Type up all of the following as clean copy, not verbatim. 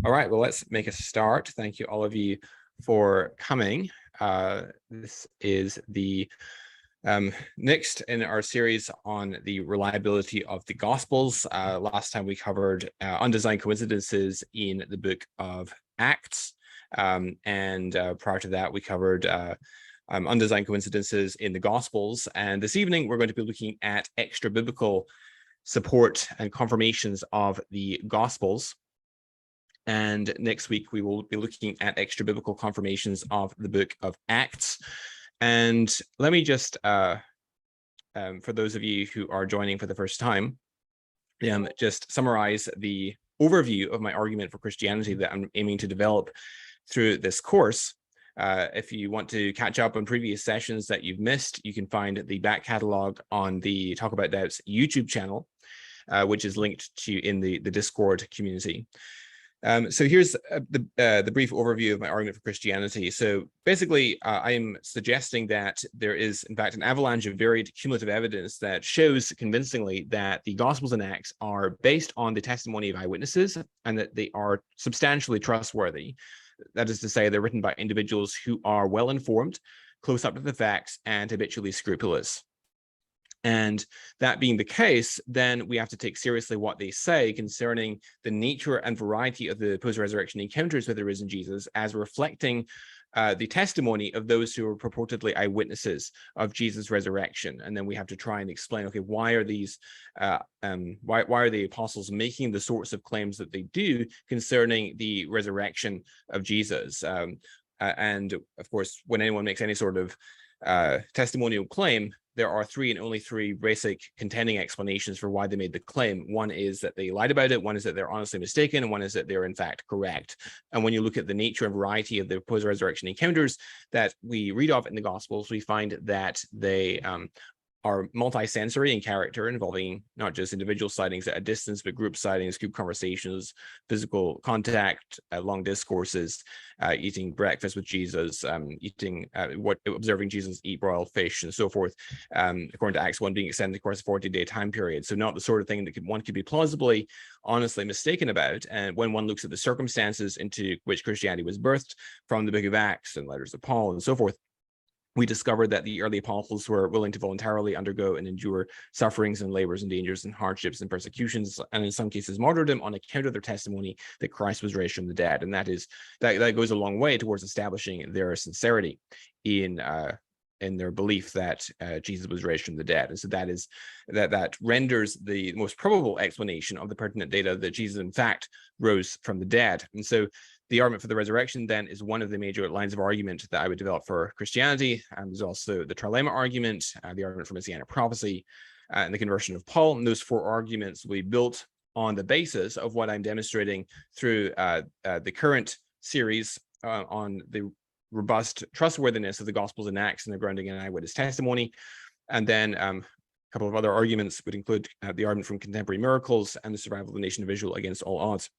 All right, well, let's make a start. Thank you, all of you, for coming. This is the next in our series on the reliability of the Gospels. Last time we covered undesigned coincidences in the book of Acts. And prior to that, we covered undesigned coincidences in the Gospels. And this evening, we're going to be looking at extra biblical support and confirmations of the Gospels. And next week, we will be looking at extra biblical confirmations of the book of Acts. And let me just, for those of you who are joining for the first time, just summarize the overview of my argument for Christianity that I'm aiming to develop through this course. If you want to catch up on previous sessions that you've missed, you can find the back catalog on the Talk About Doubts YouTube channel, which is linked to in the Discord community. So here's the brief overview of my argument for Christianity. So basically, I am suggesting that there is, in fact, an avalanche of varied cumulative evidence that shows convincingly that the Gospels and Acts are based on the testimony of eyewitnesses and that they are substantially trustworthy. That is to say, they're written by individuals who are well-informed, close up to the facts, and habitually scrupulous. And that being the case, then we have to take seriously what they say concerning the nature and variety of the post-resurrection encounters with the risen Jesus as reflecting the testimony of those who are purportedly eyewitnesses of Jesus' resurrection. And then we have to try and explain, okay, why are these, why are the apostles making the sorts of claims that they do concerning the resurrection of Jesus? And of course, when anyone makes any sort of testimonial claim, there are three and only three basic contending explanations for why they made the claim. One is that they lied about it, one is that they're honestly mistaken, and one is that they're in fact correct. And when you look at the nature and variety of the post-resurrection encounters that we read of in the Gospels, we find that they are multi-sensory in character, involving not just individual sightings at a distance, but group sightings, group conversations, physical contact, long discourses, eating breakfast with Jesus, observing Jesus eat broiled fish, and so forth, according to Acts 1, being extended across a 40-day time period. So not the sort of thing that one could be plausibly, honestly mistaken about. And when one looks at the circumstances into which Christianity was birthed from the book of Acts and letters of Paul and so forth, we discovered that the early apostles were willing to voluntarily undergo and endure sufferings and labors and dangers and hardships and persecutions, and in some cases martyrdom, on account of their testimony that Christ was raised from the dead. And that goes a long way towards establishing their sincerity in their belief that Jesus was raised from the dead. And so that renders the most probable explanation of the pertinent data that Jesus in fact rose from the dead. And so the argument for the resurrection then is one of the major lines of argument that I would develop for Christianity. There's also the trilemma argument, the argument for messianic prophecy, and the conversion of Paul. And those four arguments will be built on the basis of what I'm demonstrating through the current series on the robust trustworthiness of the Gospels and Acts and their grounding in eyewitness testimony. And then a couple of other arguments would include the argument from contemporary miracles and the survival of the nation of Israel against all odds.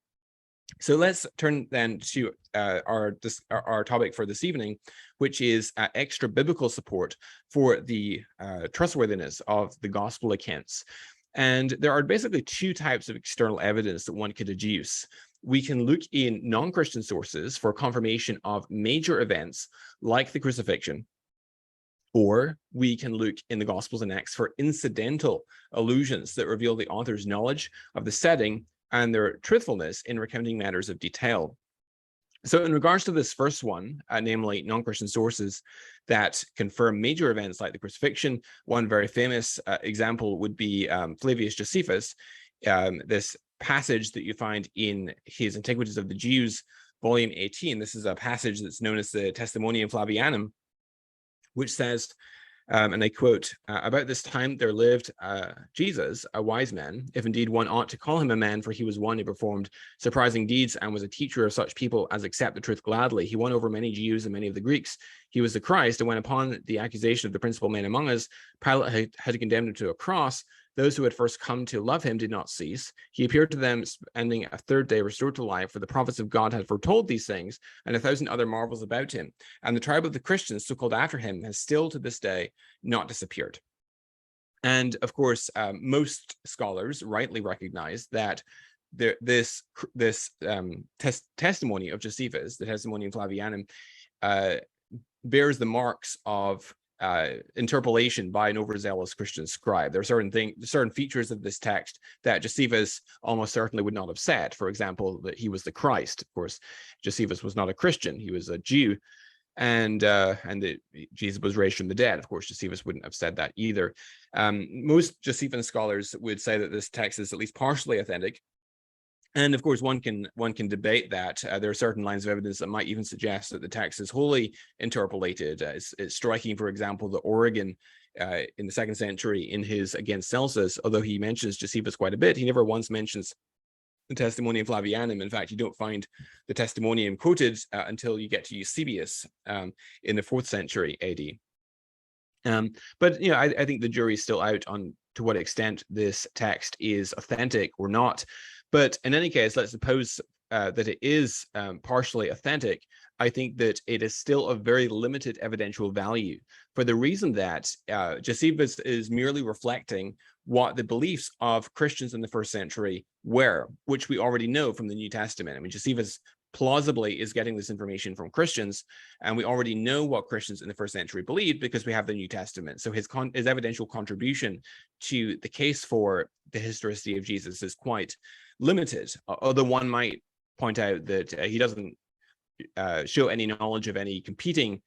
So let's turn then to our topic for this evening, which is extra biblical support for the trustworthiness of the gospel accounts. And there are basically two types of external evidence that one could adduce. We can look in non-Christian sources for confirmation of major events like the crucifixion, or we can look in the Gospels and Acts for incidental allusions that reveal the author's knowledge of the setting and their truthfulness in recounting matters of detail. So in regards to this first one, namely non-Christian sources that confirm major events like the crucifixion, one very famous example would be Flavius Josephus, this passage that you find in his Antiquities of the Jews, volume 18. This is a passage that's known as the Testimonium Flavianum, which says, and I quote, about this time there lived Jesus, a wise man, if indeed one ought to call him a man, for he was one who performed surprising deeds and was a teacher of such people as accept the truth gladly. He won over many Jews and many of the Greeks. He was the Christ, and when upon the accusation of the principal men among us, Pilate had condemned him to a cross, those who had first come to love him did not cease. He appeared to them, spending a third day restored to life, for the prophets of God had foretold these things, and 1,000 other marvels about him. And the tribe of the Christians, so called after him, has still to this day not disappeared. And of course, most scholars rightly recognize that this testimony of Josephus, the Testimonium Flavianum, bears the marks of interpolation by an overzealous Christian scribe. There are certain features of this text that Josephus almost certainly would not have said. For example, that he was the Christ. Of course, Josephus was not a Christian; he was a Jew, and that Jesus was raised from the dead. Of course, Josephus wouldn't have said that either. Most Josephine scholars would say that this text is at least partially authentic. And of course, one can debate that. There are certain lines of evidence that might even suggest that the text is wholly interpolated. It's striking, for example, that Origen in the 2nd century in his Against Celsus, although he mentions Josephus quite a bit, he never once mentions the Testimonium Flavianum. In fact, you don't find the Testimonium quoted until you get to Eusebius in the 4th century AD. But I think the jury's still out on to what extent this text is authentic or not. But in any case, let's suppose that it is partially authentic. I think that it is still of very limited evidential value, for the reason that Josephus is merely reflecting what the beliefs of Christians in the 1st century were, which we already know from the New Testament. I mean, Josephus plausibly is getting this information from Christians, and we already know what Christians in the 1st century believed because we have the New Testament. So his evidential contribution to the case for the historicity of Jesus is quite limited, although one might point out that he doesn't show any knowledge of any competing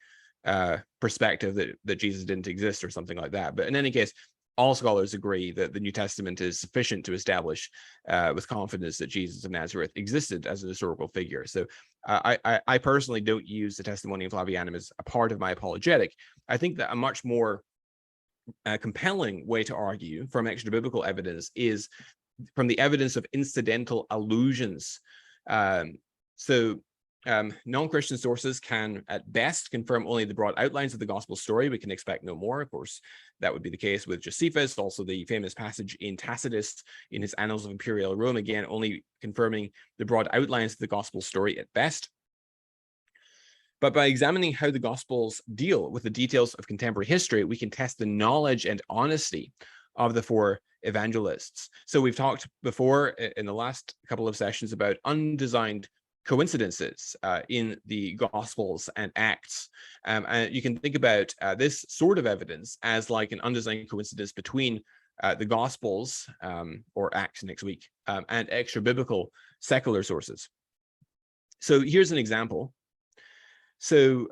perspective that Jesus didn't exist or something like that. But in any case, all scholars agree that the New Testament is sufficient to establish with confidence that Jesus of Nazareth existed as a historical figure. So I personally don't use the Testimonium Flavianum as a part of my apologetic. I think that a much more compelling way to argue from extra biblical evidence is from the evidence of incidental allusions. Non-Christian sources can at best confirm only the broad outlines of the gospel story. We can expect no more. Of course, that would be the case with Josephus. Also, the famous passage in Tacitus in his Annals of Imperial Rome, again, only confirming the broad outlines of the gospel story at best. But by examining how the Gospels deal with the details of contemporary history, we can test the knowledge and honesty of the 4 evangelists. So we've talked before in the last couple of sessions about undesigned coincidences in the Gospels and Acts. And you can think about this sort of evidence as like an undesigned coincidence between the Gospels or Acts next week and extra biblical secular sources. So here's an example. So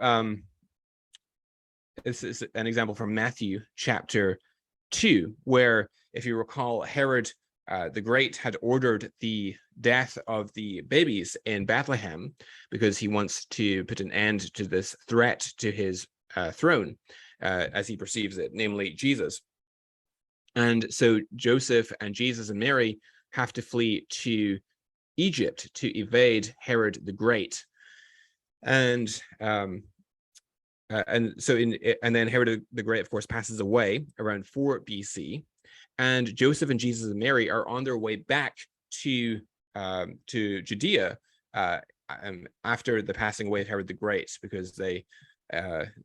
this is an example from Matthew chapter 2, where, if you recall, Herod the Great had ordered the death of the babies in Bethlehem because he wants to put an end to this threat to his throne as he perceives it, namely Jesus. And so Joseph and Jesus and Mary have to flee to Egypt to evade Herod the Great. And then Herod the Great, of course, passes away around 4 BC, and Joseph and Jesus and Mary are on their way back to Judea after the passing away of Herod the Great, because they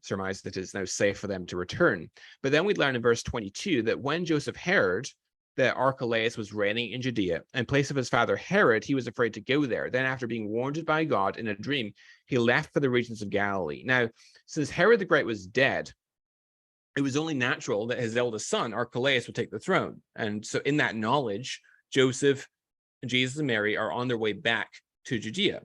surmise that it's now safe for them to return. But then we learn in verse 22 that when Joseph heard that Archelaus was reigning in Judea in place of his father Herod, he was afraid to go there. Then, after being warned by God in a dream, he left for the regions of Galilee. Now, since Herod the Great was dead, it was only natural that his eldest son, Archelaus, would take the throne. And so in that knowledge, Joseph, Jesus, and Mary are on their way back to Judea.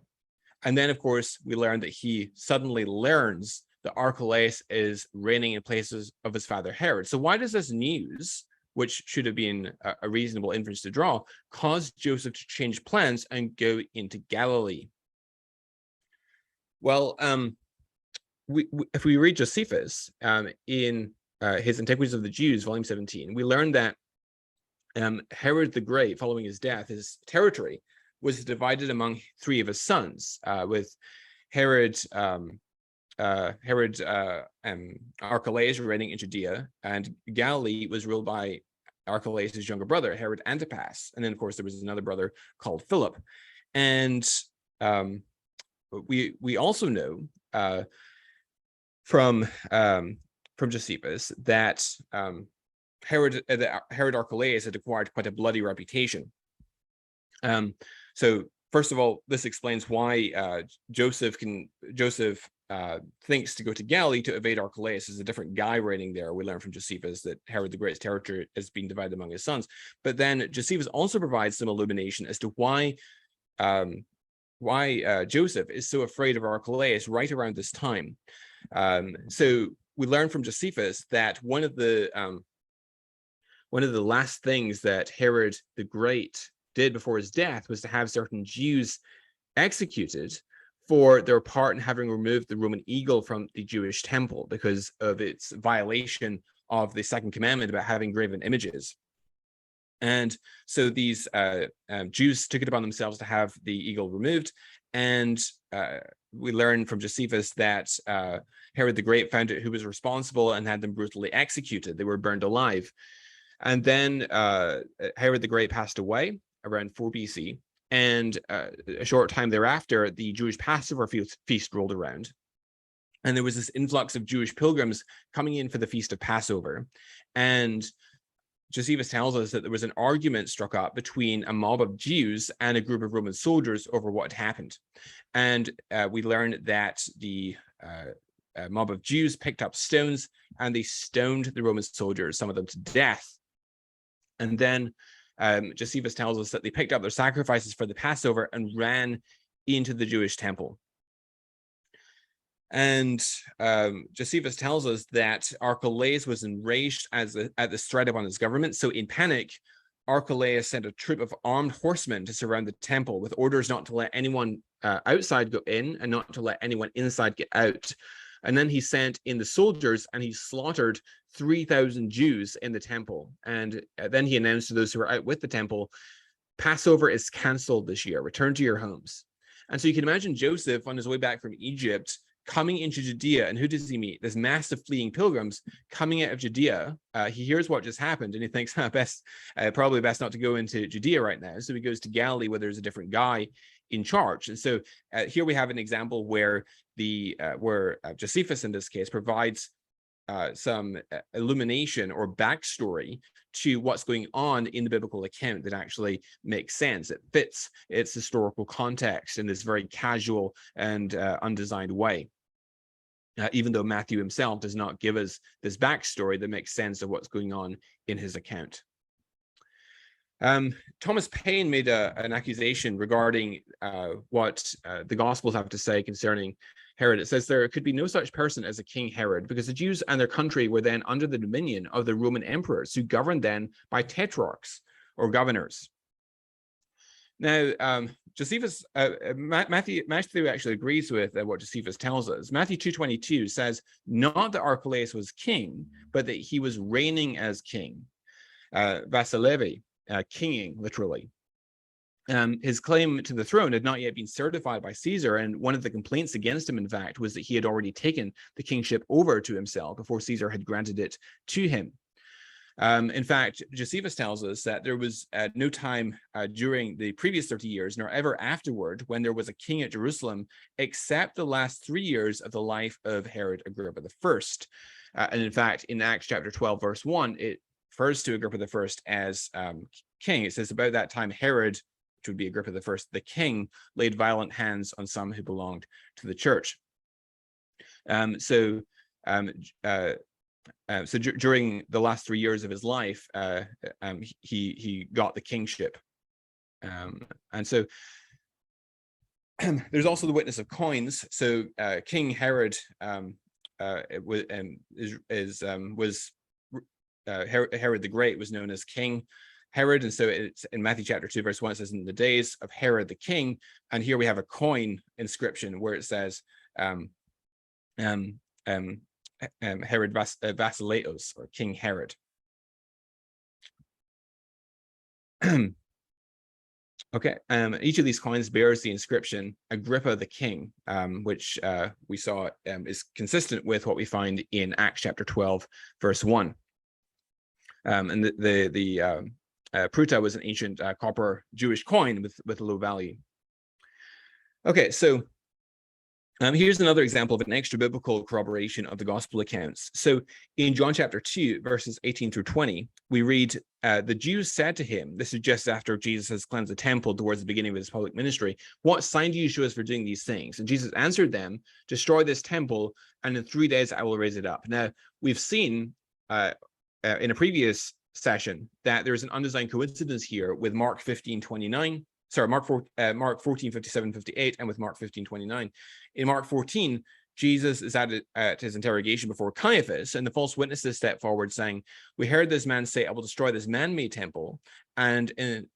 And then, of course, we learn that he suddenly learns that Archelaus is reigning in places of his father Herod. So why does this news, which should have been a reasonable inference to draw, cause Joseph to change plans and go into Galilee? Well, if we read Josephus in his Antiquities of the Jews, volume 17, we learn that Herod the Great, following his death, his territory was divided among 3 of his sons, with Archelaus reigning in Judea, and Galilee was ruled by Archelaus' younger brother, Herod Antipas. And then, of course, there was another brother called Philip. And we also know from Josephus that Herod Archelaus had acquired quite a bloody reputation. So first of all, this explains why Joseph thinks to go to Galilee to evade Archelaus. Is a different guy writing there. We learn from Josephus that Herod the Great's territory is being divided among his sons. But then Josephus also provides some illumination as to why Joseph is so afraid of Archelaus right around this time. So we learn from Josephus that one of the last things that Herod the Great did before his death was to have certain Jews executed for their part in having removed the Roman eagle from the Jewish temple because of its violation of the second commandment about having graven images. And so these Jews took it upon themselves to have the eagle removed. And we learn from Josephus that Herod the Great found out who was responsible and had them brutally executed. They were burned alive. And then Herod the Great passed away around 4 BC. And a short time thereafter, the Jewish Passover feast rolled around. And there was this influx of Jewish pilgrims coming in for the Feast of Passover. And Josephus tells us that there was an argument struck up between a mob of Jews and a group of Roman soldiers over what had happened. And we learned that the mob of Jews picked up stones and they stoned the Roman soldiers, some of them to death. And then Josephus tells us that they picked up their sacrifices for the Passover and ran into the Jewish temple. And Josephus tells us that Archelaus was enraged at this threat upon his government. So in panic, Archelaus sent a troop of armed horsemen to surround the temple with orders not to let anyone outside go in and not to let anyone inside get out. And then he sent in the soldiers and he slaughtered 3,000 Jews in the temple. And then he announced to those who were out with the temple, Passover is canceled this year. Return to your homes. And so you can imagine Joseph on his way back from Egypt coming into Judea. And who does he meet? There's massive fleeing pilgrims coming out of Judea. He hears what just happened and he thinks, probably best not to go into Judea right now. So he goes to Galilee where there's a different guy in charge. And so here we have an example where Josephus in this case provides some illumination or backstory to what's going on in the biblical account that actually makes sense. It fits its historical context in this very casual and undesigned way. Even though Matthew himself does not give us this backstory that makes sense of what's going on in his account. Thomas Paine made an accusation regarding what the Gospels have to say concerning Herod. It says there could be no such person as a King Herod because the Jews and their country were then under the dominion of the Roman emperors who governed then by tetrarchs or governors. Now, Josephus, Matthew actually agrees with what Josephus tells us. Matthew 2:22 says, not that Archelaus was king, but that he was reigning as king. Vasilevi, kinging, literally. His claim to the throne had not yet been certified by Caesar, and one of the complaints against him, in fact, was that he had already taken the kingship over to himself before Caesar had granted it to him. In fact, Josephus tells us that there was no time during the previous 30 years, nor ever afterward, when there was a king at Jerusalem, except the last 3 years of the life of Herod Agrippa I. And in fact, in Acts chapter 12, verse 1, it refers to Agrippa I as king. It says, about that time, Herod, which would be Agrippa I, the king, laid violent hands on some who belonged to the church. So during the last 3 years of his life, he got the kingship. And so there's also the witness of coins. So King Herod Herod the Great was known as King Herod, and so it's in Matthew chapter 2 verse 1, it says, in the days of Herod the king. And here we have a coin inscription where it says Herod Vasileus, or King Herod. Okay, each of these coins bears the inscription Agrippa the king, which we saw is consistent with what we find in Acts chapter 12 verse 1. And the pruta was an ancient copper Jewish coin with a low value. Okay, so Here's another example of an extra biblical corroboration of the gospel accounts. So in John chapter 2, verses 18 through 20, we read, the Jews said to him, this is just after Jesus has cleansed the temple towards the beginning of his public ministry, what sign do you show us for doing these things? And Jesus answered them, destroy this temple, and in 3 days I will raise it up. Now, we've seen in a previous session that there's an undesigned coincidence here with Mark 15:29. Sorry, Mark 14:57-58, and with Mark 15:29. In Mark 14, Jesus is at his interrogation before Caiaphas, and the false witnesses step forward saying, we heard this man say, I will destroy this man-made temple, and in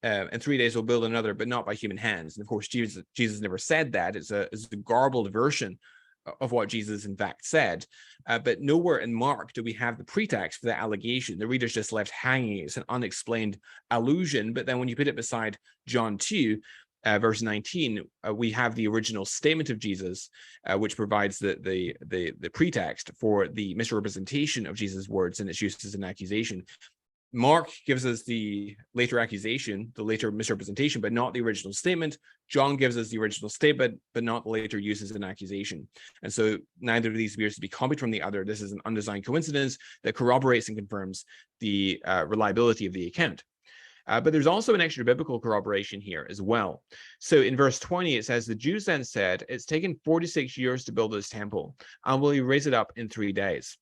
3 days we'll build another, but not by human hands. And of course, Jesus never said that. It's a garbled version of what Jesus in fact said, but nowhere in Mark do we have the pretext for that allegation. The reader's just left hanging. It's an unexplained allusion, but then when you put it beside John 2, verse 19, we have the original statement of Jesus, which provides the pretext for the misrepresentation of Jesus' words and its use as an accusation. Mark gives us the later accusation, the later misrepresentation, but not the original statement. John gives us the original statement, but not the later use as an accusation. And so neither of these appears to be copied from the other. This is an undesigned coincidence that corroborates and confirms the reliability of the account. But there's also an extra biblical corroboration here as well. So in verse 20, it says, the Jews then said, it's taken 46 years to build this temple, and will you raise it up in 3 days?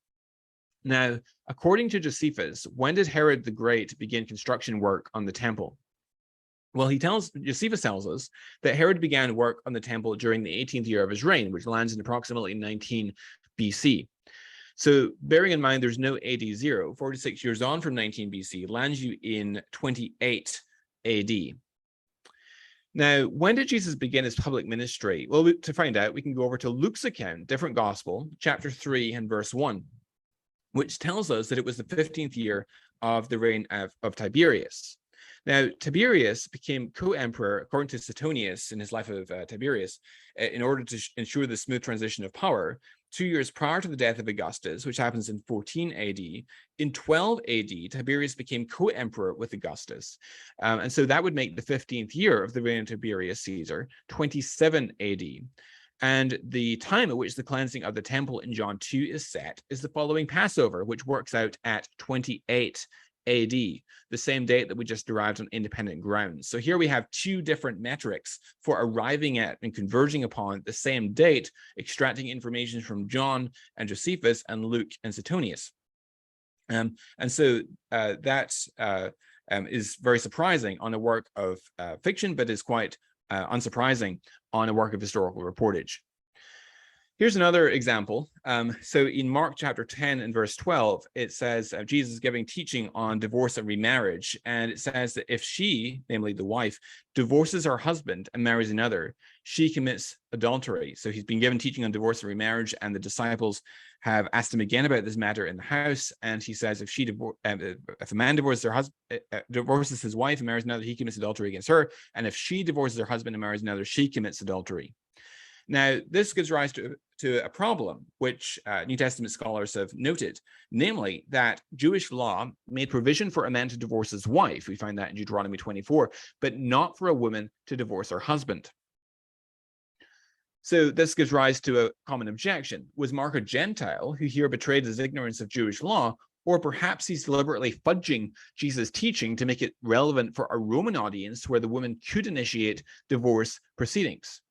Now, according to Josephus, when did Herod the Great begin construction work on the temple? Well, Josephus tells us that Herod began work on the temple during the 18th year of his reign, which lands in approximately 19 BC. So bearing in mind there's no AD 0, 46 years on from 19 BC lands you in 28 AD. Now, when did Jesus begin his public ministry? Well, to find out, we can go over to Luke's account, different gospel, chapter 3 and verse 1. Which tells us that it was the 15th year of the reign of Tiberius. Now, Tiberius became co-emperor, according to Suetonius in his life of Tiberius, in order to ensure the smooth transition of power, 2 years prior to the death of Augustus, which happens in 14 AD. In 12 AD, Tiberius became co-emperor with Augustus. And so that would make the 15th year of the reign of Tiberius Caesar, 27 AD. And the time at which the cleansing of the temple in John 2 is set is the following Passover, which works out at 28 AD, the same date that we just derived on independent grounds. So here we have two different metrics for arriving at and converging upon the same date, extracting information from John and Josephus and Luke and Suetonius. And so that is very surprising on a work of fiction, but is quite unsurprising on a work of historical reportage. Here's another example. So in Mark chapter 10 and verse 12, it says Jesus is giving teaching on divorce and remarriage. And it says that if she, namely the wife, divorces her husband and marries another, she commits adultery. So he's been given teaching on divorce and remarriage, and the disciples have asked him again about this matter in the house. And he says, if a man divorces his wife and marries another, he commits adultery against her. And if she divorces her husband and marries another, she commits adultery. Now, this gives rise to a problem, which New Testament scholars have noted, namely that Jewish law made provision for a man to divorce his wife. We find that in Deuteronomy 24, but not for a woman to divorce her husband. So this gives rise to a common objection. Was Mark a Gentile who here betrayed his ignorance of Jewish law, or perhaps he's deliberately fudging Jesus' teaching to make it relevant for a Roman audience where the woman could initiate divorce proceedings?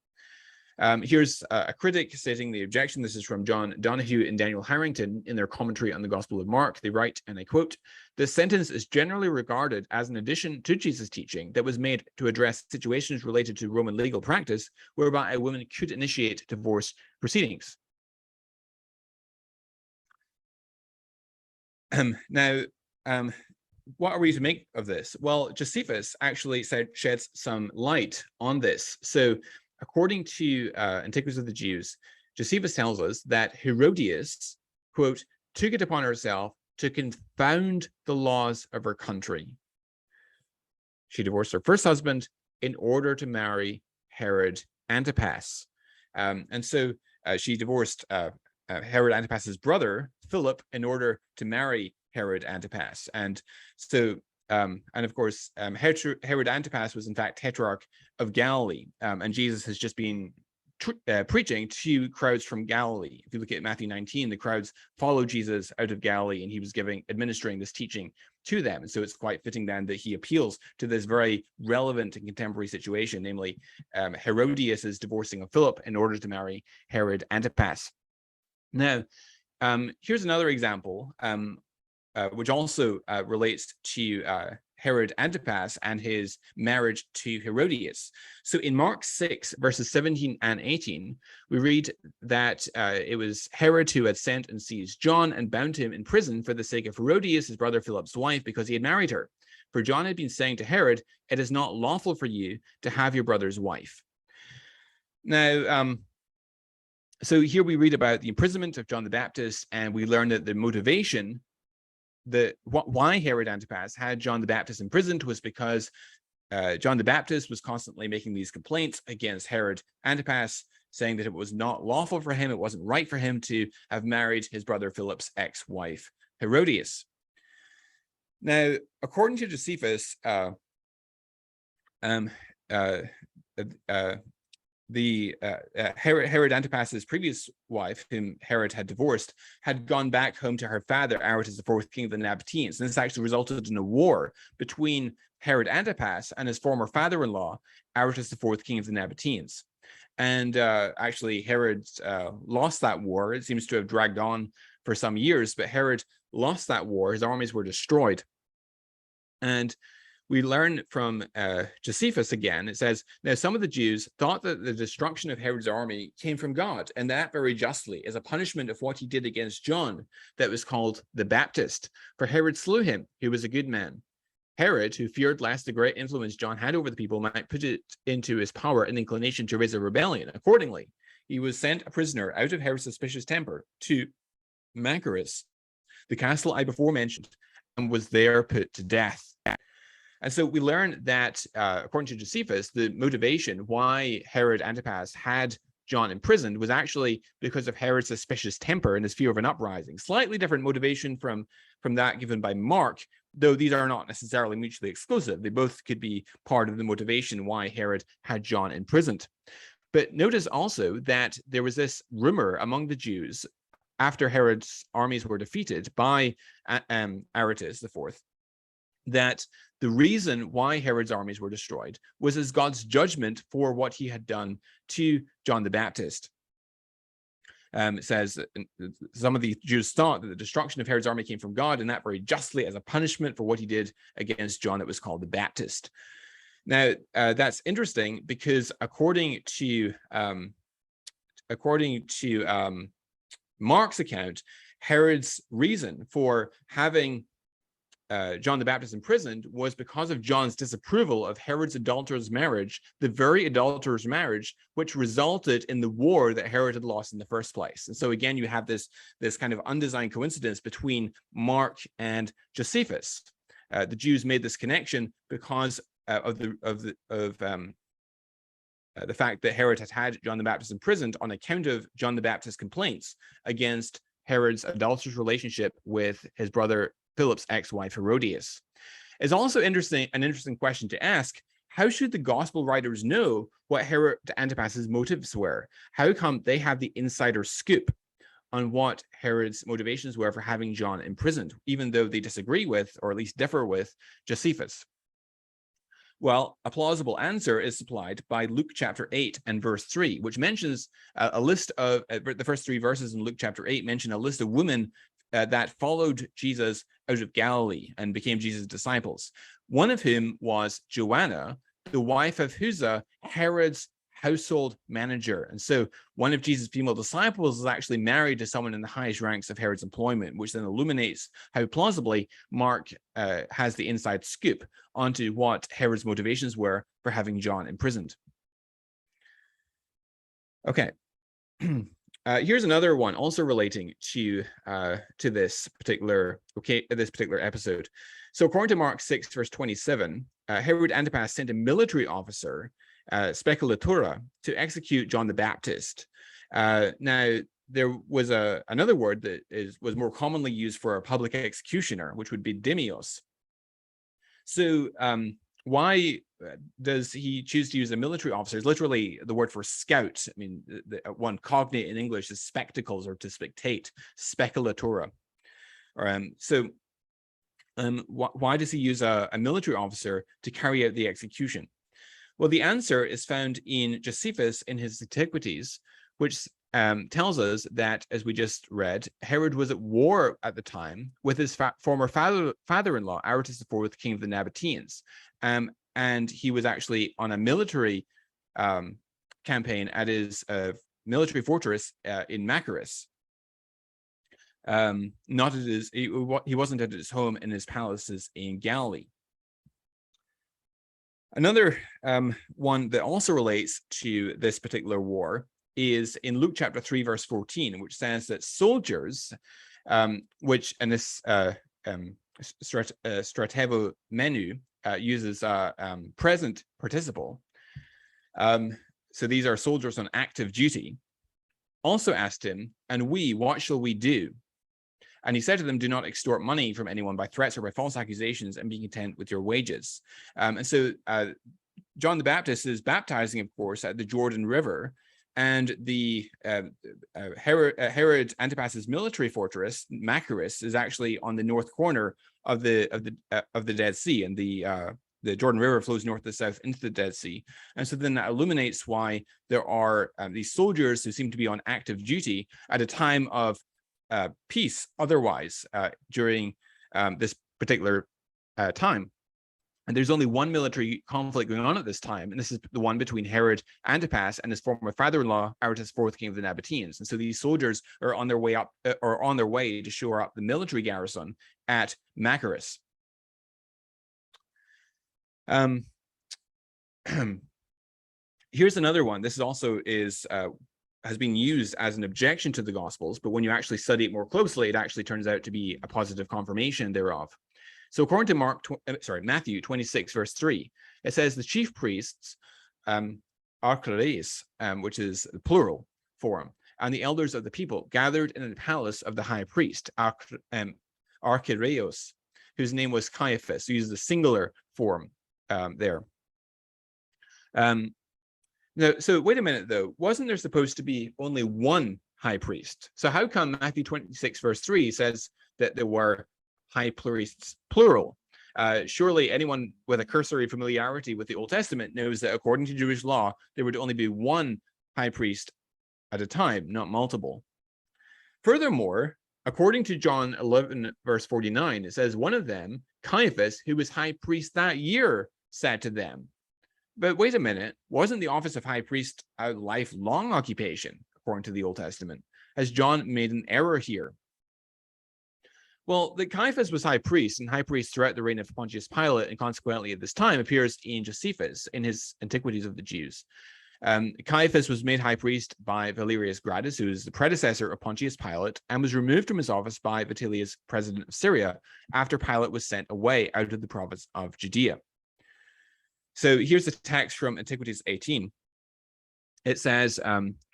Here's a critic stating the objection. This is from John Donahue and Daniel Harrington in their commentary on the Gospel of Mark. They write, and I quote, "This sentence is generally regarded as an addition to Jesus' teaching that was made to address situations related to Roman legal practice whereby a woman could initiate divorce proceedings." Now, what are we to make of this? Well, Josephus actually sheds some light on this. So according to Antiquities of the Jews, Josephus tells us that Herodias, quote, took it upon herself to confound the laws of her country. She divorced her first husband in order to marry Herod Antipas. And so she divorced Herod Antipas's brother, Philip, in order to marry Herod Antipas. And so and of course, Herod Antipas was in fact Tetrarch of Galilee, and Jesus has just been preaching to crowds from Galilee. If you look at Matthew 19, the crowds followed Jesus out of Galilee, and he was administering this teaching to them. And so it's quite fitting then that he appeals to this very relevant and contemporary situation, namely Herodias' divorcing of Philip in order to marry Herod Antipas. Now, here's another example, which also relates to Herod Antipas and his marriage to Herodias. So in Mark 6, verses 17 and 18, we read that it was Herod who had sent and seized John and bound him in prison for the sake of Herodias, his brother Philip's wife, because he had married her. For John had been saying to Herod, "It is not lawful for you to have your brother's wife." Now, so here we read about the imprisonment of John the Baptist, and we learn that the motivation, why Herod Antipas had John the Baptist imprisoned, was because John the Baptist was constantly making these complaints against Herod Antipas, saying that it was not lawful for him, it wasn't right for him to have married his brother Philip's ex-wife, Herodias. Now, according to Josephus, Herod Antipas's previous wife, whom Herod had divorced, had gone back home to her father, Aretas IV, king of the Nabateans. And this actually resulted in a war between Herod Antipas and his former father-in-law, Aretas IV, king of the Nabateans. And actually, Herod lost that war. It seems to have dragged on for some years, but Herod lost that war. His armies were destroyed. And we learn from Josephus again, it says, "Now some of the Jews thought that the destruction of Herod's army came from God, and that very justly, as a punishment of what he did against John, that was called the Baptist. For Herod slew him, who was a good man. Herod, who feared lest the great influence John had over the people might put it into his power and inclination to raise a rebellion. Accordingly, he was sent a prisoner out of Herod's suspicious temper to Machaerus, the castle I before mentioned, and was there put to death." And so we learn that, according to Josephus, the motivation why Herod Antipas had John imprisoned was actually because of Herod's suspicious temper and his fear of an uprising. Slightly different motivation from that given by Mark, though these are not necessarily mutually exclusive. They both could be part of the motivation why Herod had John imprisoned. But notice also that there was this rumor among the Jews after Herod's armies were defeated by Aretas IV, that the reason why Herod's armies were destroyed was as God's judgment for what he had done to John the Baptist. It says that some of the Jews thought that the destruction of Herod's army came from God, and that very justly as a punishment for what he did against John that was called the Baptist. Now, that's interesting because according to Mark's account, Herod's reason for having John the Baptist imprisoned was because of John's disapproval of Herod's adulterous marriage, the very adulterous marriage which resulted in the war that Herod had lost in the first place. And so again, you have this kind of undesigned coincidence between Mark and Josephus. The Jews made this connection because of the fact that Herod had John the Baptist imprisoned on account of John the Baptist's complaints against Herod's adulterous relationship with his brother Philip's ex-wife Herodias. It's also an interesting question to ask. How should the gospel writers know what Herod Antipas's motives were? How come they have the insider scoop on what Herod's motivations were for having John imprisoned, even though they disagree with, or at least differ with, Josephus? Well, a plausible answer is supplied by Luke chapter 8 and verse 3, which mentions a list of, the first 3 verses in Luke chapter 8 mention a list of women that followed Jesus out of Galilee and became Jesus' disciples. One of whom was Joanna, the wife of Chuza, Herod's household manager. And so one of Jesus' female disciples is actually married to someone in the highest ranks of Herod's employment, which then illuminates how plausibly Mark has the inside scoop onto what Herod's motivations were for having John imprisoned. Okay. Here's another one also relating to this particular episode. So according to Mark 6 verse 27, Herod Antipas sent a military officer, Speculatura, to execute John the Baptist. Now there was another word that was more commonly used for a public executioner, which would be demios. So why does he choose to use a military officer? It's literally the word for scout. I mean, one cognate in English is spectacles, or to spectate, speculatura. Why does he use a military officer to carry out the execution? Well, the answer is found in Josephus in his Antiquities, which tells us that, as we just read, Herod was at war at the time with his former father-in-law, Aretas IV, king of the Nabateans. And he was actually on a military campaign at his military fortress in Machaerus. Not at his, he wasn't at his home in his palaces in Galilee. Another one that also relates to this particular war is in Luke chapter 3, verse 14, which says that soldiers, which in this stratevo menu uses present participle. So these are soldiers on active duty. Also asked him, "And we, what shall we do?" And he said to them, "Do not extort money from anyone by threats or by false accusations, and be content with your wages." And so John the Baptist is baptizing, of course, at the Jordan River, and the Herod Antipas's military fortress, Machaerus, is actually on the north corner of the Dead Sea, and the Jordan River flows north to south into the Dead Sea. And so then that illuminates why there are these soldiers who seem to be on active duty at a time of peace otherwise during this particular time. And there's only one military conflict going on at this time, and this is the one between Herod Antipas and his former father-in-law, Aretas IV, king of the Nabateans. And so these soldiers are on their way up, or on their way to shore up the military garrison at Machaerus. Here's another one. This is also has been used as an objection to the Gospels, but when you actually study it more closely, it actually turns out to be a positive confirmation thereof. So according to Matthew 26, verse 3, it says the chief priests, RCHELAUS, which is the plural form, and the elders of the people gathered in the palace of the high priest, RCHELAUS, whose name was Caiaphas. So uses the singular form there. Now, so wait a minute, though. Wasn't there supposed to be only one high priest? So how come Matthew 26, verse 3 says that there were high priests, plural? Surely anyone with a cursory familiarity with the Old Testament knows that according to Jewish law, there would only be one high priest at a time, not multiple. Furthermore, according to John 11, verse 49, it says, one of them, Caiaphas, who was high priest that year, said to them. But wait a minute, wasn't the office of high priest a lifelong occupation, according to the Old Testament? Has John made an error here? Well, that Caiaphas was high priest, and high priest throughout the reign of Pontius Pilate, and consequently at this time, appears in Josephus, in his Antiquities of the Jews. Caiaphas was made high priest by Valerius Gratus, who is the predecessor of Pontius Pilate, and was removed from his office by Vitellius, president of Syria, after Pilate was sent away out of the province of Judea. So here's the text from Antiquities 18. It says,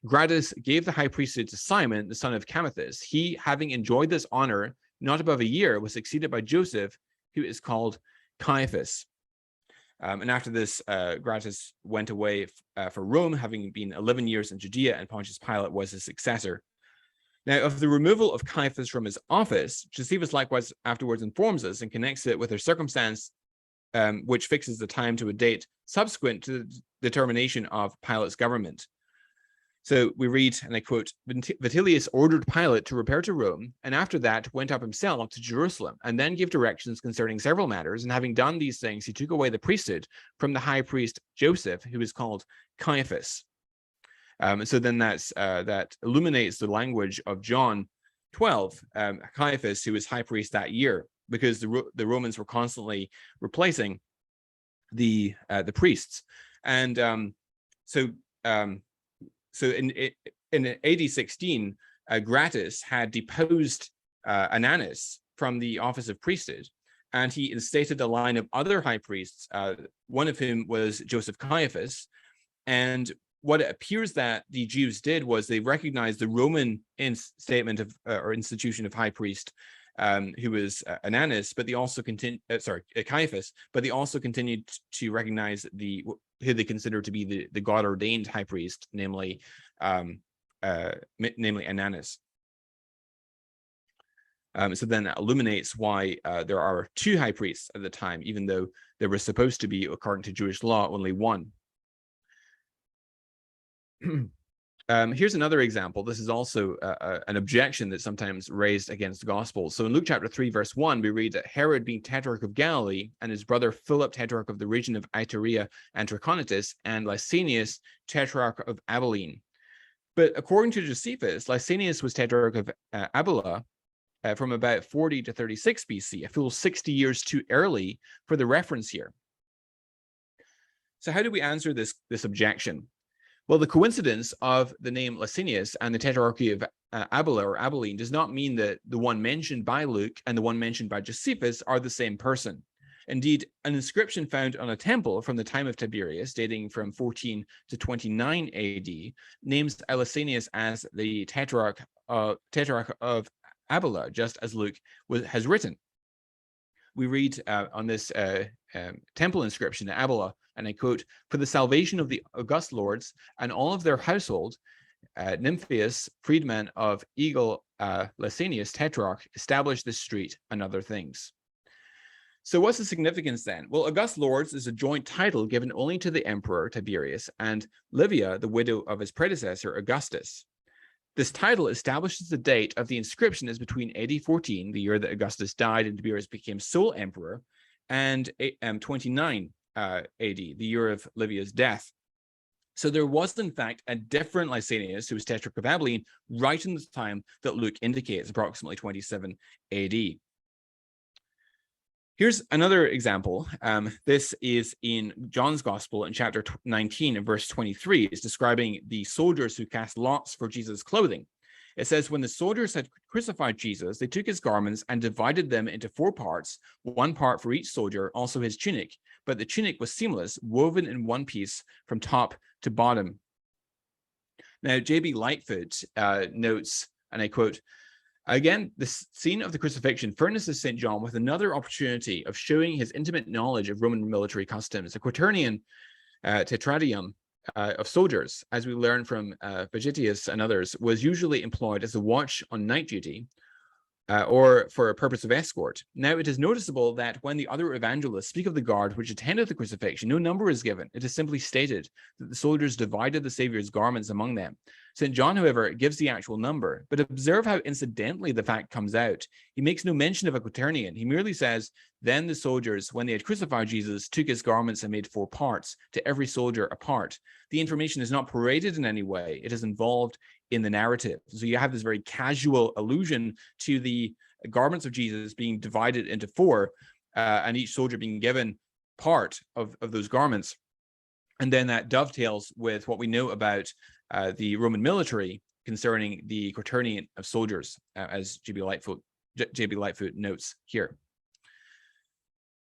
Gratus gave the high priesthood to Simon, the son of Camathus. He, having enjoyed this honor not above a year, was succeeded by Joseph, who is called Caiaphas. And after this, Gratus went away for Rome, having been 11 years in Judea, and Pontius Pilate was his successor. Now, of the removal of Caiaphas from his office, Josephus likewise afterwards informs us and connects it with a circumstance which fixes the time to a date subsequent to the determination of Pilate's government. So we read, and I quote, Vitellius ordered Pilate to repair to Rome, and after that went up himself to Jerusalem, and then gave directions concerning several matters, and having done these things, he took away the priesthood from the high priest Joseph, who is called Caiaphas. So then that illuminates the language of John 12, Caiaphas, who was high priest that year, because the Romans were constantly replacing the priests. And so in AD 16, Gratus had deposed ANIAS from the office of priesthood, and he instated a line of other high priests, one of whom was Joseph Caiaphas. And what it appears that the Jews did was they recognized the Roman statement of or institution of high priest who was ANIAS, but they also Caiaphas, but they also continued to recognize who they consider to be the God-ordained high priest, namely ANIAS. So then that illuminates why there are two high priests at the time, even though there was supposed to be, according to Jewish law, only one. Here's another example. This is also an objection that's sometimes raised against the gospel. So in Luke chapter 3, verse 1, we read that Herod, being tetrarch of Galilee, and his brother Philip, tetrarch of the region of Iturea and Trachonitis, and Lysanias, tetrarch of Abilene. But according to Josephus, Lysanias was tetrarch of ABILA from about 40 to 36 BC, a full 60 years too early for the reference here. So how do we answer this objection? Well, the coincidence of the name Lysanias and the tetrarchy of ABILA or Abilene does not mean that the one mentioned by Luke and the one mentioned by Josephus are the same person. Indeed, an inscription found on a temple from the time of Tiberius, dating from 14 to 29 AD, names Lysanias as the tetrarch of ABILA, just as Luke has written. We read on this temple inscription at ABILA, and I quote, "For the salvation of the august lords and all of their household, Nymphaeus, freedman of Eagle Lysanias, tetrarch, established this street and other things." So what's the significance then? Well, august lords is a joint title given only to the emperor Tiberius and Livia, the widow of his predecessor Augustus. This title establishes the date of the inscription as between AD 14, the year that Augustus died and Tiberius became sole emperor, and 29 AD, the year of Livia's death. So there was, in fact, a different Lysanias who was tetrarch of Abilene right in the time that Luke indicates, approximately 27 AD. Here's another example. This is in John's Gospel in chapter 19 and verse 23. It's describing the soldiers who cast lots for Jesus' clothing. It says, when the soldiers had crucified Jesus, they took his garments and divided them into 4 parts, 1 part for each soldier, also his tunic. But the tunic was seamless, woven in one piece from top to bottom. Now, J.B. Lightfoot notes, and I quote, "Again, the scene of the crucifixion furnishes St. John with another opportunity of showing his intimate knowledge of Roman military customs. The quaternion tetradium of soldiers, as we learn from Vegetius and others, was usually employed as a watch on night duty or for a purpose of escort. Now, it is noticeable that when the other evangelists speak of the guard which attended the crucifixion, no number is given. It is simply stated that the soldiers divided the Savior's garments among them. St. John, however, gives the actual number, but observe how incidentally the fact comes out. He makes no mention of a quaternion. He merely says, then the soldiers, when they had crucified Jesus, took his garments and made 4 parts, to every soldier a part. The information is not paraded in any way. It is involved in the narrative. So you have this very casual allusion to the garments of Jesus being divided into 4, and each soldier being given part of those garments. And then that dovetails with what we know about the Roman military concerning the quaternion of soldiers, as J.B. Lightfoot notes here.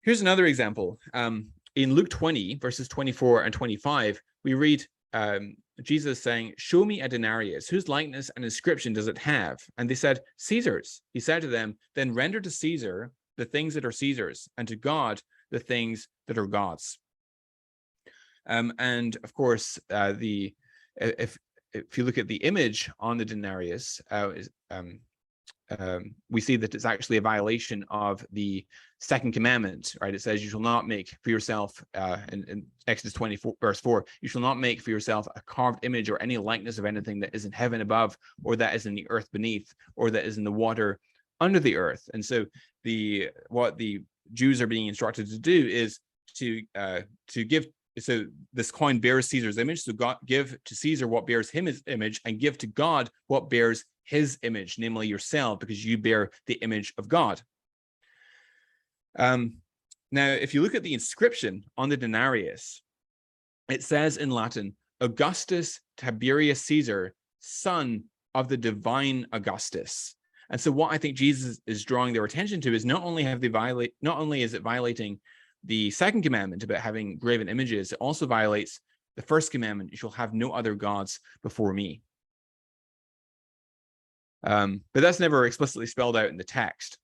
Here's another example. In Luke 20, verses 24 and 25, we read Jesus saying, "Show me a denarius. Whose likeness and inscription does it have?" And they said, "Caesar's." He said to them, "Then render to Caesar the things that are Caesar's, and to God the things that are God's." And of course, if you look at the image on the denarius, we see that it's actually a violation of the 2nd commandment, right? It says, you shall not make for yourself, in Exodus 24, verse 4, you shall not make for yourself a carved image or any likeness of anything that is in heaven above, or that is in the earth beneath, or that is in the water under the earth. And so what the Jews are being instructed to do is to give. So this coin bears Caesar's image. So God, give to Caesar what bears his image, and give to God what bears his image, namely yourself, because you bear the image of God. Now, if you look at the inscription on the denarius, it says in Latin, Augustus Tiberius Caesar, son of the divine Augustus. And so what I think Jesus is drawing their attention to is not only is it violating the 2nd commandment about having graven images, it also violates the 1st commandment, you shall have no other gods before me. But that's never explicitly spelled out in the text.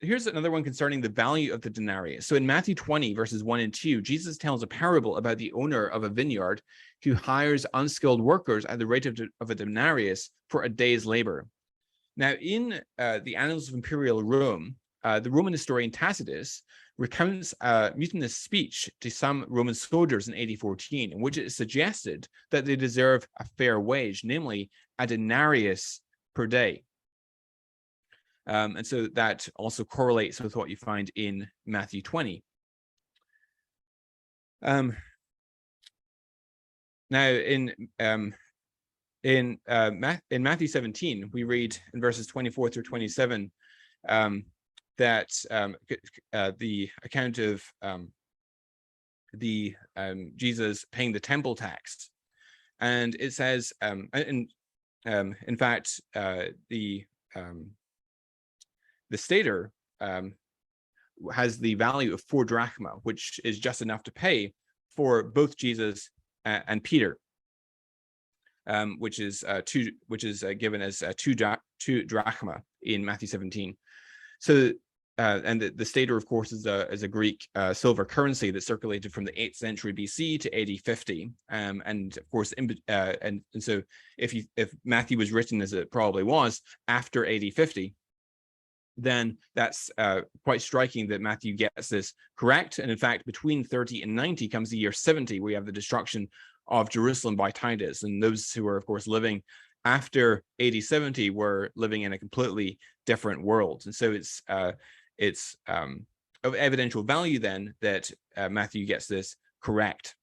Here's another one concerning the value of the denarius. So in Matthew 20, verses 1 and 2, Jesus tells a parable about the owner of a vineyard who hires unskilled workers at the rate of a denarius for a day's labor. Now, in the Annals of Imperial Rome, the Roman historian Tacitus recounts a mutinous speech to some Roman soldiers in AD 14, in which it is suggested that they deserve a fair wage, namely a denarius per day. And so that also correlates with what you find in Matthew 20. Now, in Matthew 17, we read in verses 24 through 27 that the account of Jesus paying the temple tax, and it says, in fact, the stater has the value of 4 drachma, which is just enough to pay for both Jesus and Peter, which is given as 2 drachma in Matthew 17. So, and the stater, of course, is a Greek silver currency that circulated from the 8th century BC to AD 50, and of course, and so if Matthew was written as it probably was after AD 50. Then that's quite striking that Matthew gets this correct. And in fact, between 30 and 90 comes the year 70, where we have the destruction of Jerusalem by Titus. And those who are, of course, living after AD 70 were living in a completely different world. And so it's of evidential value then that Matthew gets this correct.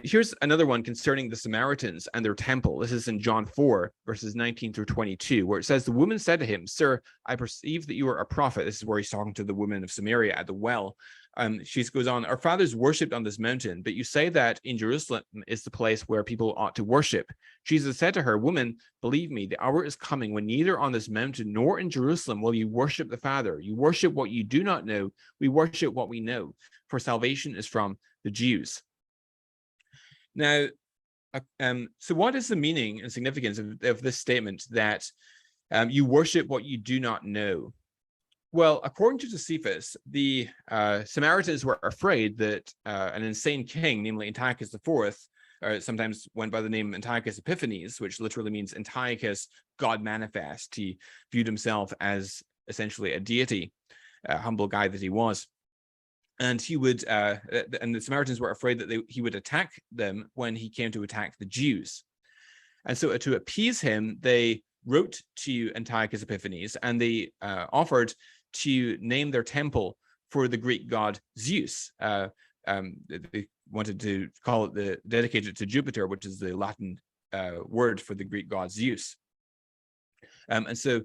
Here's another one concerning the Samaritans and their temple. This is in John 4, verses 19 through 22, where it says, the woman said to him, "Sir, I perceive that you are a prophet." This is where he's talking to the woman of Samaria at the well. She goes on, "Our fathers worshipped on this mountain, but you say that in Jerusalem is the place where people ought to worship." Jesus said to her, "Woman, believe me, the hour is coming when neither on this mountain nor in Jerusalem will you worship the Father. You worship what you do not know. We worship what we know, for salvation is from the Jews." Now, so what is the meaning and significance of this statement that you worship what you do not know? Well, according to Josephus, the Samaritans were afraid that an insane king, namely Antiochus IV, sometimes went by the name Antiochus Epiphanes, which literally means Antiochus, God manifest. He viewed himself as essentially a deity, a humble guy that he was. And he would, and the Samaritans were afraid that he would attack them when he came to attack the Jews. And so to appease him, they wrote to Antiochus Epiphanes, and they offered to name their temple for the Greek god Zeus. They wanted to call it dedicated to Jupiter, which is the Latin word for the Greek god Zeus. And so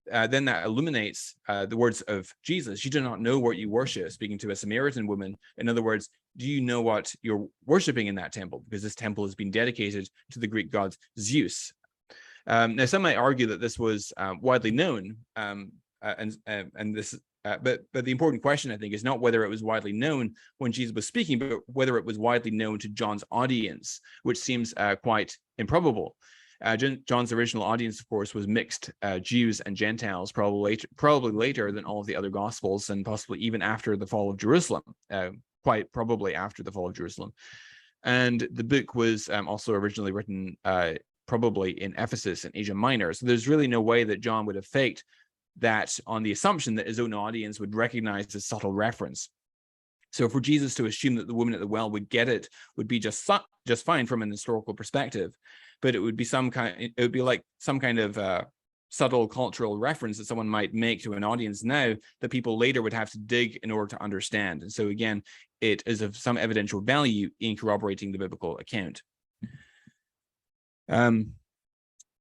then that illuminates the words of Jesus. You do not know what you worship, speaking to a Samaritan woman. In other words, do you know what you're worshiping in that temple? Because this temple has been dedicated to the Greek god Zeus. Now, some might argue that this was widely known, but the important question, I think, is not whether it was widely known when Jesus was speaking, but whether it was widely known to John's audience, which seems quite improbable. John's original audience, of course, was mixed Jews and Gentiles, probably later than all of the other Gospels, and possibly even after the fall of Jerusalem, quite probably after the fall of Jerusalem. And the book was also originally written probably in Ephesus and Asia Minor. So there's really no way that John would have faked that on the assumption that his own audience would recognize this subtle reference. So for Jesus to assume that the woman at the well would get it would be just fine from an historical perspective, but it would be like some kind of subtle cultural reference that someone might make to an audience now that people later would have to dig in order to understand. And so again, it is of some evidential value in corroborating the biblical account.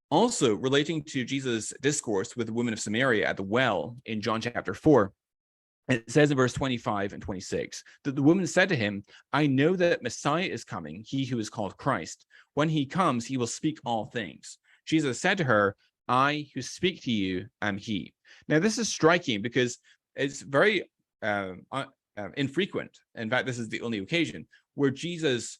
Also, relating to Jesus' discourse with the woman of Samaria at the well in John chapter 4, it says in verse 25 and 26 that the woman said to him, "I know that Messiah is coming, he who is called Christ. When he comes, he will speak all things." Jesus said to her, "I who speak to you am he." Now, this is striking because it's very infrequent. In fact, this is the only occasion where Jesus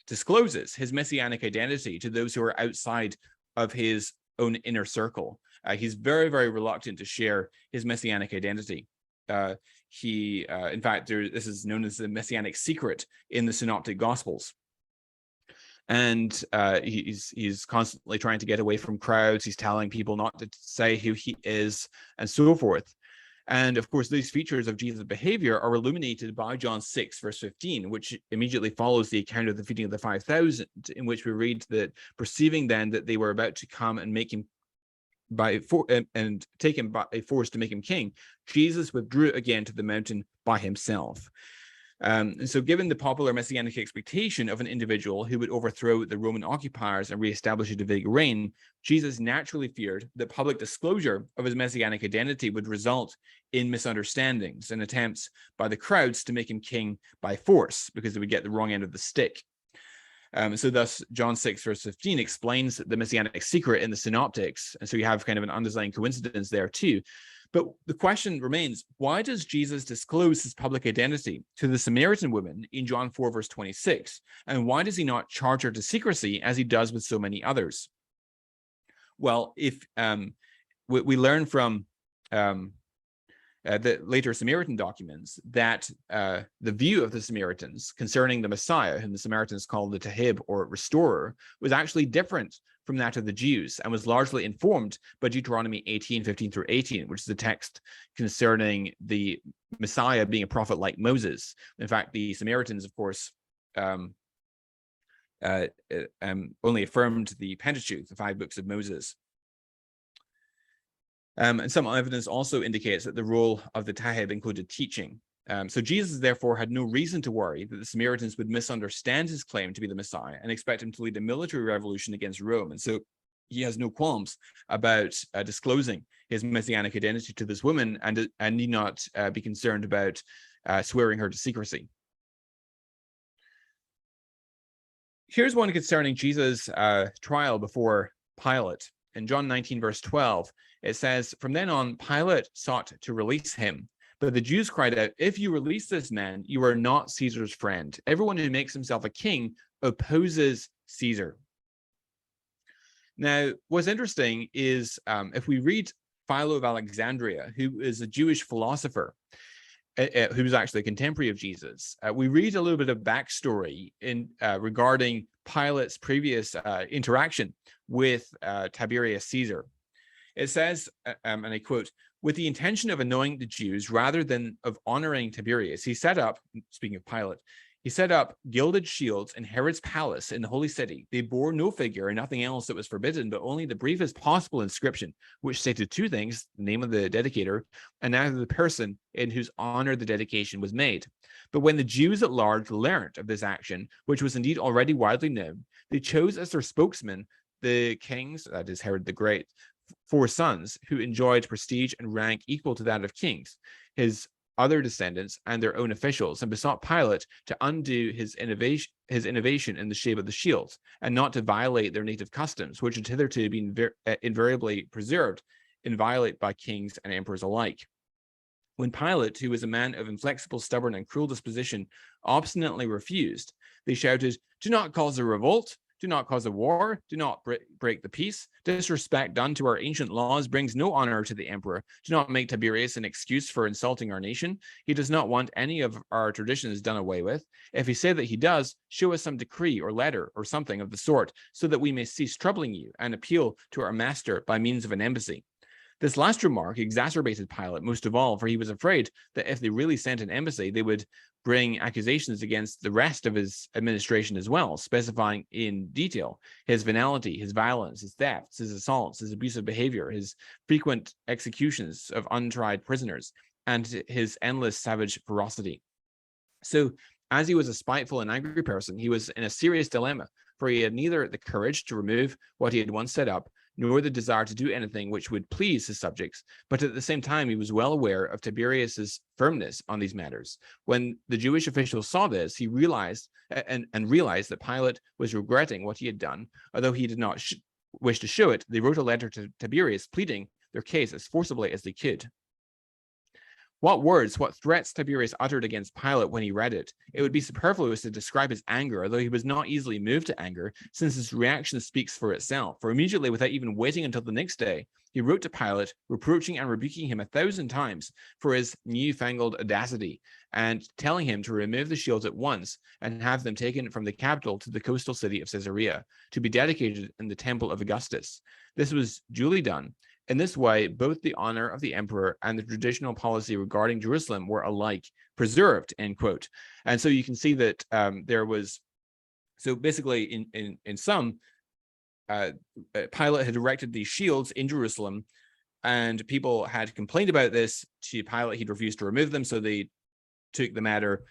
discloses his messianic identity to those who are outside of his own inner circle. He's very, very reluctant to share his messianic identity. In fact, this is known as the messianic secret in the synoptic gospels. And he's constantly trying to get away from crowds. He's telling people not to say who he is and so forth. And of course, these features of Jesus' behavior are illuminated by John 6, verse 15, which immediately follows the account of the feeding of the 5,000, in which we read that, perceiving then that they were about to come and make him take him by force to make him king, Jesus withdrew again to the mountain by himself. And so given the popular messianic expectation of an individual who would overthrow the Roman occupiers and reestablish a Davidic reign, Jesus naturally feared that public disclosure of his messianic identity would result in misunderstandings and attempts by the crowds to make him king by force, because they would get the wrong end of the stick. So thus, John 6, verse 15 explains the messianic secret in the synoptics. And so you have kind of an undesigned coincidence there too. But the question remains, why does Jesus disclose his public identity to the Samaritan woman in John 4, verse 26? And why does he not charge her to secrecy as he does with so many others? Well, if we learn from the later Samaritan documents that the view of the Samaritans concerning the Messiah, whom the Samaritans called the Tahib, or restorer, was actually different from that of the Jews, and was largely informed by Deuteronomy 18, 15 through 18, which is the text concerning the Messiah being a prophet like Moses. In fact, the Samaritans, of course, only affirmed the Pentateuch, the 5 books of Moses. And some evidence also indicates that the role of the Tahib included teaching. So Jesus, therefore, had no reason to worry that the Samaritans would misunderstand his claim to be the Messiah and expect him to lead a military revolution against Rome. And so he has no qualms about disclosing his messianic identity to this woman, and need not be concerned about swearing her to secrecy. Here's one concerning Jesus' trial before Pilate. In John 19, verse 12, it says, "From then on, Pilate sought to release him. But the Jews cried out, 'If you release this man, you are not Caesar's friend. Everyone who makes himself a king opposes Caesar.'" Now, what's interesting is if we read Philo of Alexandria, who is a Jewish philosopher, who was actually a contemporary of Jesus, we read a little bit of backstory regarding Pilate's previous interaction with Tiberius Caesar. It says, and I quote, "With the intention of annoying the Jews rather than of honoring Tiberius, he set up," speaking of Pilate, "he set up gilded shields in Herod's palace in the holy city. They bore no figure and nothing else that was forbidden, but only the briefest possible inscription, which stated 2 things, the name of the dedicator, and that of the person in whose honor the dedication was made. But when the Jews at large learnt of this action, which was indeed already widely known, they chose as their spokesman the kings," that is Herod the Great, 4 sons, "who enjoyed prestige and rank equal to that of kings, his other descendants and their own officials, and besought Pilate to undo his innovation in the shape of the shields, and not to violate their native customs, which had hitherto been invariably preserved, inviolate by kings and emperors alike. When Pilate, who was a man of inflexible, stubborn, and cruel disposition, obstinately refused, they shouted, 'Do not cause a revolt. Do not cause a war. Do not break the peace. Disrespect done to our ancient laws brings no honor to the emperor. Do not make Tiberius an excuse for insulting our nation. He does not want any of our traditions done away with. If he say that he does, show us some decree or letter or something of the sort, so that we may cease troubling you and appeal to our master by means of an embassy.' This last remark exacerbated Pilate most of all, for he was afraid that if they really sent an embassy, they would bring accusations against the rest of his administration as well, specifying in detail his venality, his violence, his thefts, his assaults, his abusive behavior, his frequent executions of untried prisoners, and his endless savage ferocity. So, as he was a spiteful and angry person, he was in a serious dilemma, for he had neither the courage to remove what he had once set up, nor the desire to do anything which would please his subjects. But at the same time, he was well aware of Tiberius's firmness on these matters. When the Jewish officials saw this, he realized realized that Pilate was regretting what he had done. Although he did not wish to show it, they wrote a letter to Tiberius pleading their case as forcibly as they could. What words, what threats Tiberius uttered against Pilate when he read it? It would be superfluous to describe his anger, although he was not easily moved to anger, since his reaction speaks for itself. For immediately, without even waiting until the next day, he wrote to Pilate, reproaching and rebuking him 1,000 times for his newfangled audacity, and telling him to remove the shields at once and have them taken from the capital to the coastal city of Caesarea, to be dedicated in the temple of Augustus. This was duly done. In this way, both the honor of the emperor and the traditional policy regarding Jerusalem were alike preserved, end quote. And so you can see that there was, so basically in sum, Pilate had erected these shields in Jerusalem, and people had complained about this to Pilate. He'd refused to remove them, so they took the matter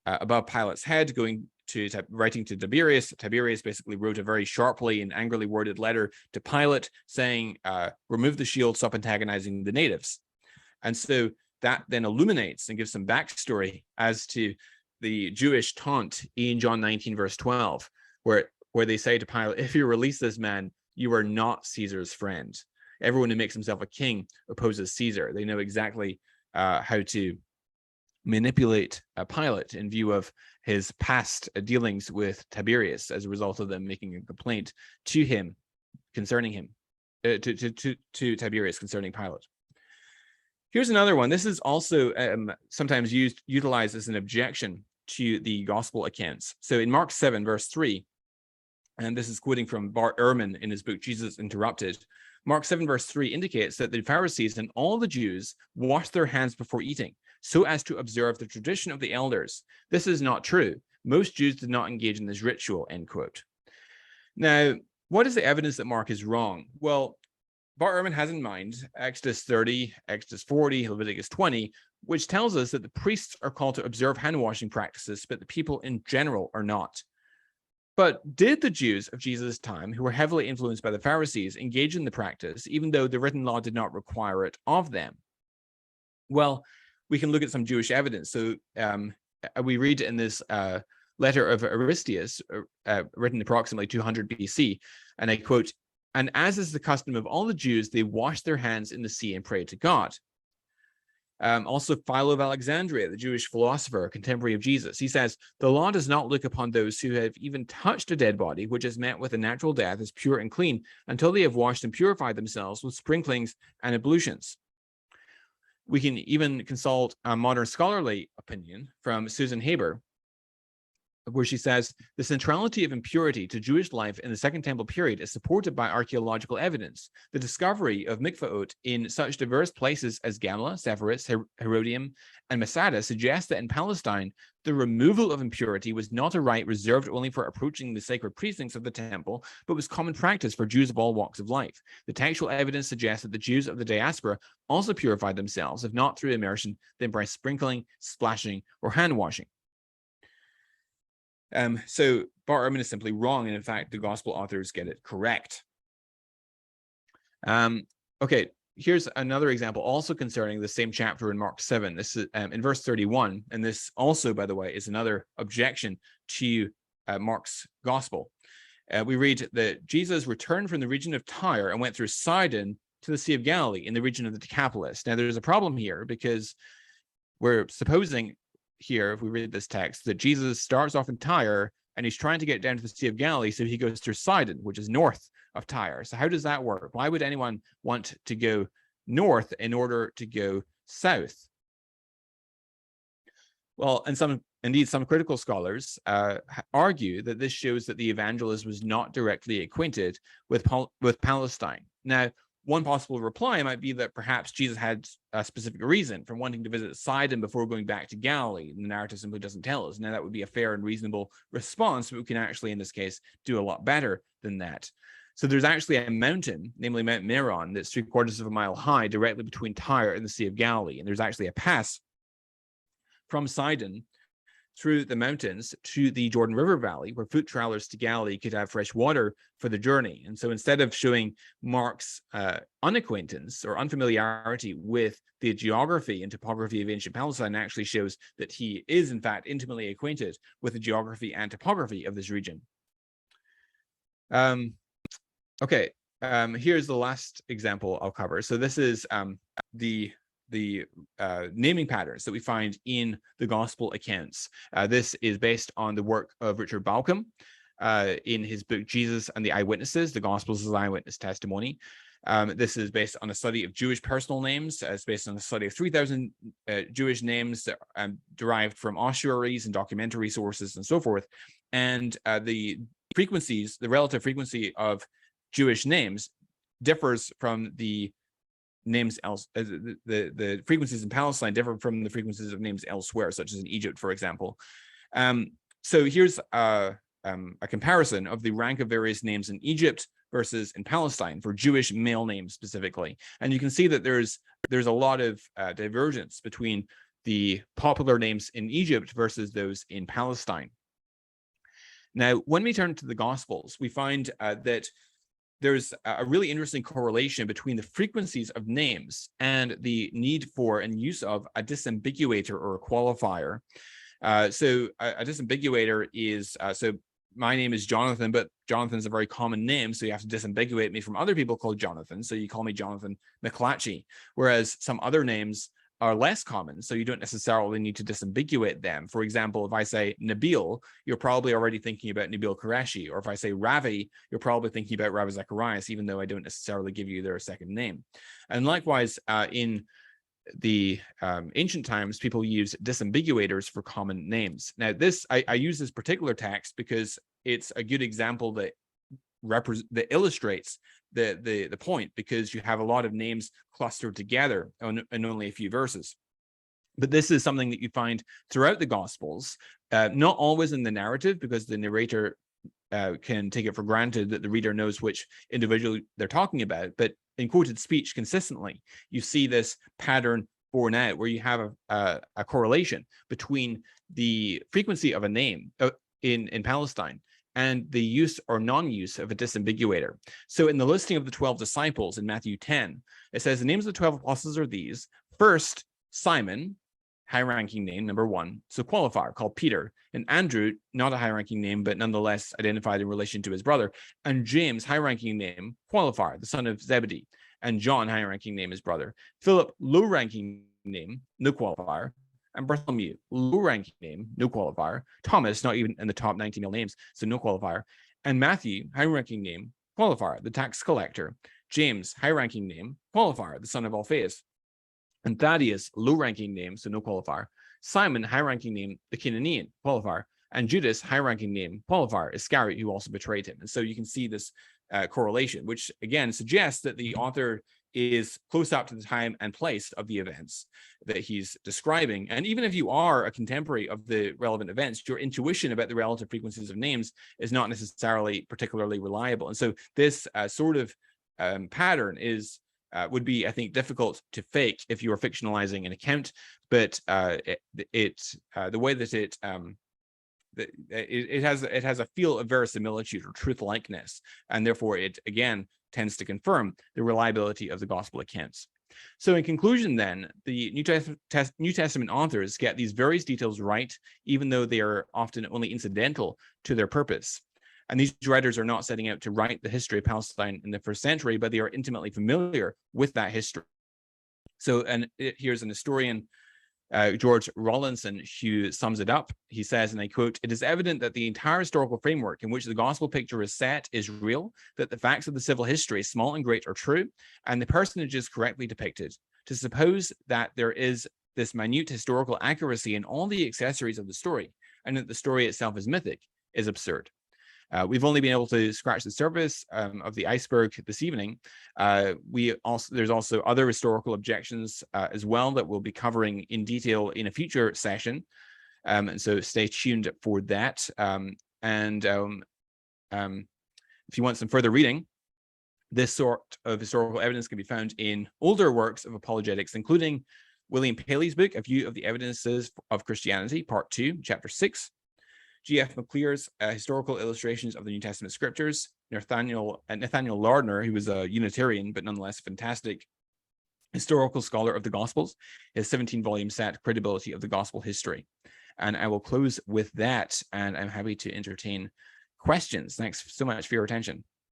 above Pilate's head, writing to Tiberius. Tiberius basically wrote a very sharply and angrily worded letter to Pilate saying, remove the shield, stop antagonizing the natives. And so that then illuminates and gives some backstory as to the Jewish taunt in John 19, verse 12, where they say to Pilate, if you release this man, you are not Caesar's friend. Everyone who makes himself a king opposes Caesar. They know exactly how to manipulate Pilate in view of his past dealings with Tiberius as a result of them making a complaint to him concerning him, to Tiberius concerning Pilate. Here's another one. This is also sometimes utilized as an objection to the gospel accounts. So in Mark 7, verse 3, and this is quoting from Bart Ehrman in his book, Jesus Interrupted, Mark 7, verse 3 indicates that the Pharisees and all the Jews washed their hands before eating, so as to observe the tradition of the elders. This is not true. Most Jews did not engage in this ritual, end quote. Now, what is the evidence that Mark is wrong? Well, Bart Ehrman has in mind Exodus 30, Exodus 40, Leviticus 20, which tells us that the priests are called to observe hand-washing practices, but the people in general are not. But did the Jews of Jesus' time, who were heavily influenced by the Pharisees, engage in the practice, even though the written law did not require it of them? Well, we can look at some Jewish evidence. So we read in this letter of Aristeas, written approximately 200 BC, and I quote, "And as is the custom of all the Jews, they washed their hands in the sea and prayed to God." Also, Philo of Alexandria, the Jewish philosopher, contemporary of Jesus, he says, "The law does not look upon those who have even touched a dead body, which is met with a natural death, as pure and clean, until they have washed and purified themselves with sprinklings and ablutions." We can even consult a modern scholarly opinion from Susan Haber, where she says, the centrality of impurity to Jewish life in the Second Temple period is supported by archaeological evidence. The discovery of mikvaot in such diverse places as Gamla, Sepphoris, Herodium, and Masada suggests that in Palestine, the removal of impurity was not a rite reserved only for approaching the sacred precincts of the temple, but was common practice for Jews of all walks of life. The textual evidence suggests that the Jews of the diaspora also purified themselves, if not through immersion, then by sprinkling, splashing, or hand washing. So Bart Ehrman is simply wrong, and in fact, the gospel authors get it correct. Okay, here's another example also concerning the same chapter in Mark 7. This is in verse 31, and this also, by the way, is another objection to Mark's gospel. We read that Jesus returned from the region of Tyre and went through Sidon to the Sea of Galilee in the region of the Decapolis. Now, there's a problem here because we're supposing here, if we read this text, that Jesus starts off in Tyre and he's trying to get down to the Sea of Galilee, so he goes through Sidon, which is north of Tyre. So how does that work? Why would anyone want to go north in order to go south? Well, and some critical scholars argue that this shows that the evangelist was not directly acquainted with Palestine. Now, one possible reply might be that perhaps Jesus had a specific reason for wanting to visit Sidon before going back to Galilee. The narrative simply doesn't tell us. Now, that would be a fair and reasonable response, but we can actually, in this case, do a lot better than that. So there's actually a mountain, namely Mount Meron, that's 3/4 of a mile high, directly between Tyre and the Sea of Galilee. And there's actually a pass from Sidon through the mountains to the Jordan River Valley, where foot travelers to Galilee could have fresh water for the journey. And so instead of showing Mark's unacquaintance or unfamiliarity with the geography and topography of ancient Palestine, actually shows that he is, in fact, intimately acquainted with the geography and topography of this region. Okay, here's the last example I'll cover. So this is the naming patterns that we find in the gospel accounts. This is based on the work of Richard Balcom in his book Jesus and the Eyewitnesses, the Gospels as Eyewitness Testimony. This is based on a study of Jewish personal names. It's based on a study of 3,000 Jewish names that derived from ossuaries and documentary sources and so forth. And the frequencies, the relative frequency of Jewish names differs from the names the frequencies in Palestine differ from the frequencies of names elsewhere, such as in Egypt, for example. So here's a comparison of the rank of various names in Egypt versus in Palestine for Jewish male names specifically. And you can see that there's a lot of divergence between the popular names in Egypt versus those in Palestine. Now, when we turn to the Gospels, we find that there's a really interesting correlation between the frequencies of names and the need for and use of a disambiguator or a qualifier. So a disambiguator is, so my name is Jonathan, but Jonathan's a very common name, so you have to disambiguate me from other people called Jonathan. So you call me Jonathan McClatchy, whereas some other names are less common, so you don't necessarily need to disambiguate them. For example, if I say Nabil, you're probably already thinking about Nabil Qureshi, or if I say Ravi, you're probably thinking about Ravi Zacharias, even though I don't necessarily give you their second name. And likewise, in the ancient times, people used disambiguators for common names. Now, I use this particular text because it's a good example that illustrates the point, because you have a lot of names clustered together in only a few verses. But this is something that you find throughout the Gospels, not always in the narrative, because the narrator can take it for granted that the reader knows which individual they're talking about, but in quoted speech consistently, you see this pattern borne out where you have a correlation between the frequency of a name in Palestine and the use or non-use of a disambiguator. So in the listing of the 12 disciples in Matthew 10, it says the names of the 12 apostles are these. First, Simon, high-ranking name, number 1, so qualifier, called Peter, and Andrew, not a high-ranking name, but nonetheless identified in relation to his brother, and James, high-ranking name, qualifier, the son of Zebedee, and John, high-ranking name, his brother, Philip, low-ranking name, no qualifier, and Bartholomew, low-ranking name, no qualifier, Thomas, not even in the top 90 male names, so no qualifier, and Matthew, high-ranking name, qualifier, the tax collector, James, high-ranking name, qualifier, the son of Alphaeus, and Thaddeus, low-ranking name, so no qualifier, Simon, high-ranking name, the Canaanian, qualifier, and Judas, high-ranking name, qualifier, Iscariot, who also betrayed him. And so you can see this correlation, which again suggests that the author is close up to the time and place of the events that he's describing. And even if you are a contemporary of the relevant events, your intuition about the relative frequencies of names is not necessarily particularly reliable. And so this sort of pattern is would be, I think, difficult to fake if you are fictionalizing an account, but the way that it has a feel of verisimilitude or truth likeness, and therefore it again tends to confirm the reliability of the gospel accounts. So in conclusion, then, the New Testament authors get these various details right, even though they are often only incidental to their purpose. And these writers are not setting out to write the history of Palestine in the first century, but they are intimately familiar with that history. So, here's an historian, George Rawlinson, who sums it up. He says, and I quote, "It is evident that the entire historical framework in which the gospel picture is set is real, that the facts of the civil history, small and great, are true, and the personages correctly depicted. To suppose that there is this minute historical accuracy in all the accessories of the story, and that the story itself is mythic, is absurd." We've only been able to scratch the surface of the iceberg this evening. There's also other historical objections as well that we'll be covering in detail in a future session. And so stay tuned for that. If you want some further reading, this sort of historical evidence can be found in older works of apologetics, including William Paley's book, A View of the Evidences of Christianity, Part 2, Chapter 6, G.F. McClear's Historical Illustrations of the New Testament Scriptures, Nathaniel Lardner, who was a Unitarian, but nonetheless a fantastic historical scholar of the Gospels, his 17-volume set, Credibility of the Gospel History. And I will close with that, and I'm happy to entertain questions. Thanks so much for your attention.